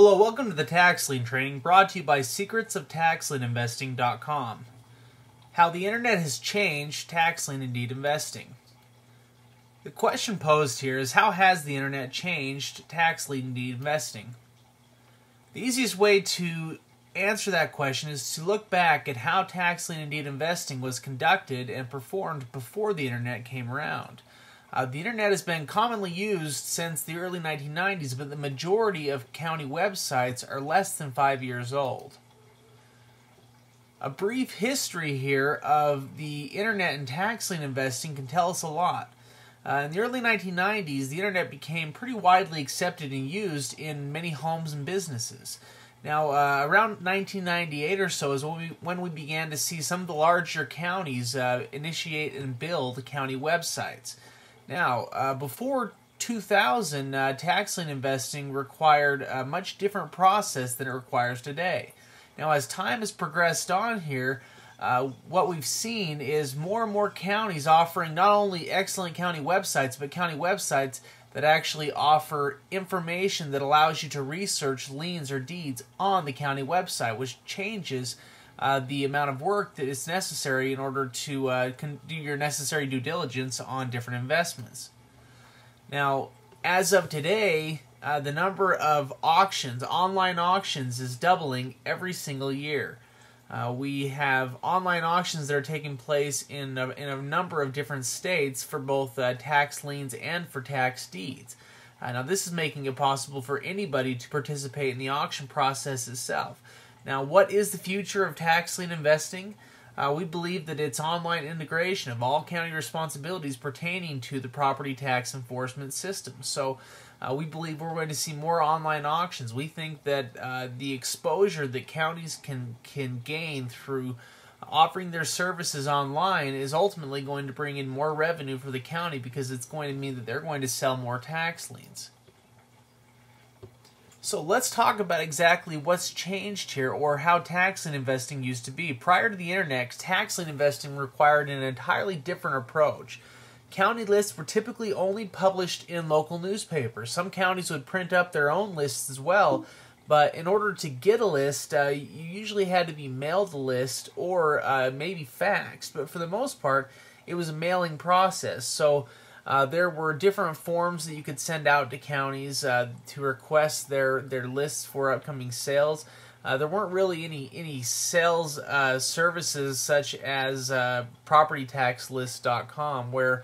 Hello, welcome to the Tax Lien training brought to you by secretsoftaxlieninvesting.com. How the internet has changed tax lien and deed investing. The question posed here is, how has the internet changed tax lien and deed investing? The easiest way to answer that question is to look back at how tax lien and deed investing was conducted and performed before the internet came around. The internet has been commonly used since the early 1990s, but the majority of county websites are less than 5 years old. A brief history here of the internet and tax lien investing can tell us a lot. In the early 1990s, the internet became pretty widely accepted and used in many homes and businesses. Now, around 1998 or so is when we began to see some of the larger counties initiate and build county websites. Now, before 2000, tax lien investing required a much different process than it requires today. Now, as time has progressed on here, what we've seen is more and more counties offering not only excellent county websites, but county websites that actually offer information that allows you to research liens or deeds on the county website, which changes the amount of work that is necessary in order to do your necessary due diligence on different investments. Now, as of today, the number of auctions, online auctions, is doubling every single year. We have online auctions that are taking place in a number of different states for both tax liens and for tax deeds. Now, this is making it possible for anybody to participate in the auction process itself. Now, what is the future of tax lien investing? We believe that it's online integration of all county responsibilities pertaining to the property tax enforcement system. So we believe we're going to see more online auctions. We think that the exposure that counties can gain through offering their services online is ultimately going to bring in more revenue for the county, because it's going to mean that they're going to sell more tax liens. So let's talk about exactly what's changed here, or how tax lien investing used to be. Prior to the internet, tax lien investing required an entirely different approach. County lists were typically only published in local newspapers. Some counties would print up their own lists as well, but in order to get a list, you usually had to be mailed a list or maybe faxed. But for the most part, it was a mailing process. So there were different forms that you could send out to counties to request their lists for upcoming sales. There weren't really any sales services such as propertytaxlist.com, where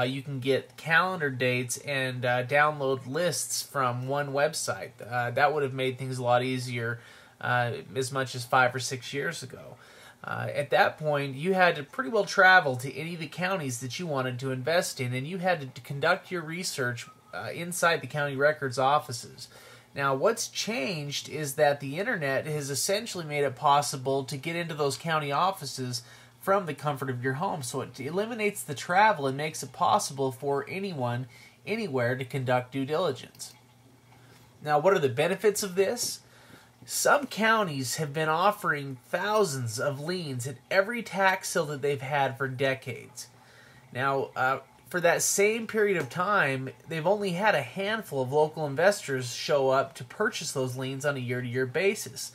you can get calendar dates and download lists from one website. That would have made things a lot easier as much as 5 or 6 years ago. At that point, you had to pretty well travel to any of the counties that you wanted to invest in, and you had to conduct your research inside the county records offices. Now, what's changed is that the internet has essentially made it possible to get into those county offices from the comfort of your home. So it eliminates the travel and makes it possible for anyone, anywhere, to conduct due diligence. Now, what are the benefits of this? Some counties have been offering thousands of liens at every tax sale that they've had for decades. Now, for that same period of time, they've only had a handful of local investors show up to purchase those liens on a year-to-year basis.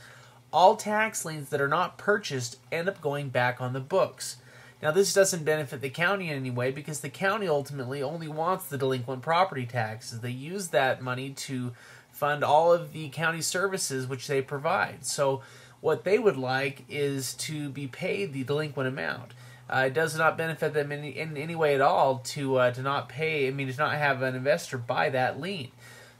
All tax liens that are not purchased end up going back on the books. Now, this doesn't benefit the county in any way, because the county ultimately only wants the delinquent property taxes. They use that money to fund all of the county services which they provide. So what they would like is to be paid the delinquent amount. It does not benefit them in any way at all to not pay. To not have an investor buy that lien.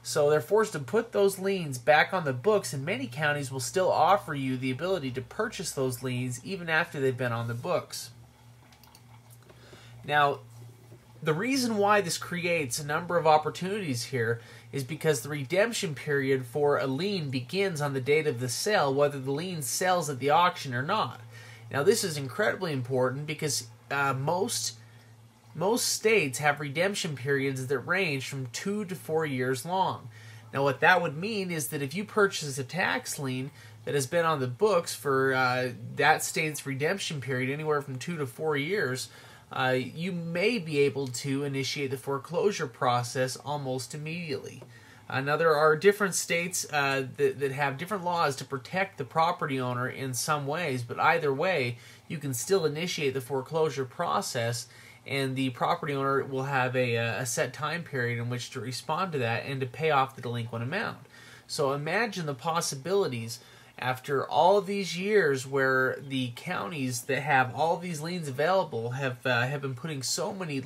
So they're forced to put those liens back on the books, and many counties will still offer you the ability to purchase those liens even after they've been on the books. Now, the reason why this creates a number of opportunities here is because the redemption period for a lien begins on the date of the sale, whether the lien sells at the auction or not. Now, this is incredibly important because most states have redemption periods that range from 2 to 4 years long. Now, what that would mean is that if you purchase a tax lien that has been on the books for that state's redemption period, anywhere from 2 to 4 years, you may be able to initiate the foreclosure process almost immediately. Now, there are different states that have different laws to protect the property owner in some ways, but either way, you can still initiate the foreclosure process, and the property owner will have a set time period in which to respond to that and to pay off the delinquent amount. So imagine the possibilities after all of these years where the counties that have all of these liens available have been putting so many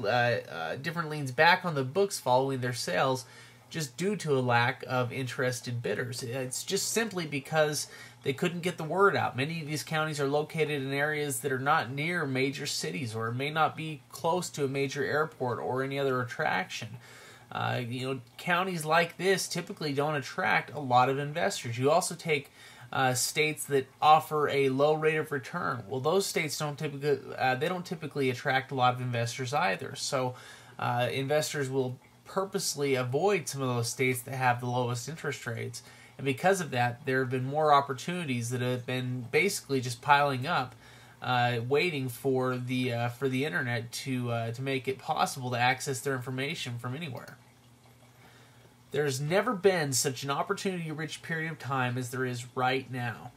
different liens back on the books following their sales, just due to a lack of interested bidders. It's just simply because they couldn't get the word out. Many of these counties are located in areas that are not near major cities, or may not be close to a major airport or any other attraction. Counties like this typically don't attract a lot of investors. You also take states that offer a low rate of return. Well, those states don't typically attract a lot of investors either. So investors will purposely avoid some of those states that have the lowest interest rates, and because of that, there have been more opportunities that have been basically just piling up, waiting for the internet to make it possible to access their information from anywhere. There's never been such an opportunity-rich period of time as there is right now.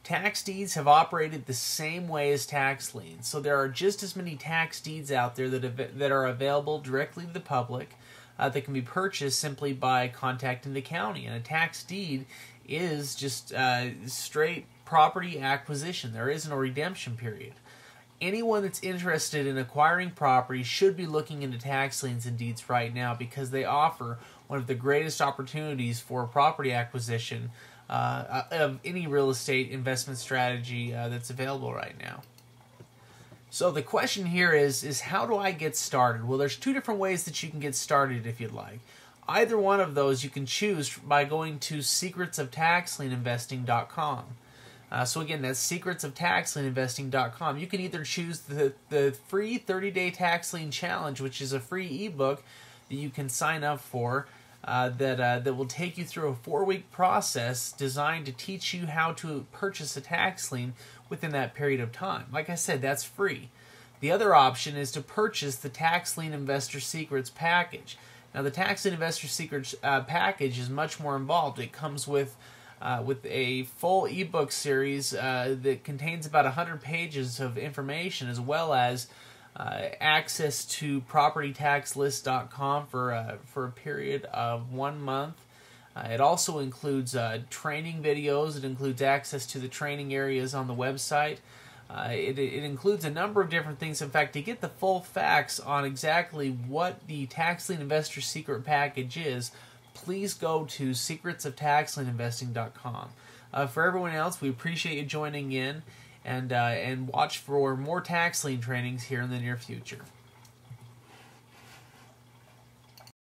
Tax deeds have operated the same way as tax liens, so there are just as many tax deeds out there that are available directly to the public, that can be purchased simply by contacting the county. And a tax deed is just straight property acquisition. There isn't a redemption period. Anyone that's interested in acquiring property should be looking into tax liens and deeds right now, because they offer one of the greatest opportunities for property acquisition of any real estate investment strategy that's available right now. So the question here is how do I get started? Well, there's two different ways that you can get started if you'd like. Either one of those you can choose by going to secretsoftaxlieninvesting.com. So again, that's secretsoftaxlieninvesting.com. You can either choose the free 30-day tax lien challenge, which is a free ebook that you can sign up for, that will take you through a 4-week process designed to teach you how to purchase a tax lien within that period of time. Like I said, that's free. The other option is to purchase the Tax Lien Investor Secrets package. Now, the Tax Lien Investor Secrets package is much more involved. It comes with a full ebook series that contains about 100 pages of information, as well as access to propertytaxlist.com for a period of 1 month. It also includes training videos. It includes access to the training areas on the website. It includes a number of different things. In fact, to get the full facts on exactly what the Tax Lien Investor Secret Package is, please go to secretsoftaxlieninvesting.com. For everyone else, we appreciate you joining in, and watch for more tax lien trainings here in the near future.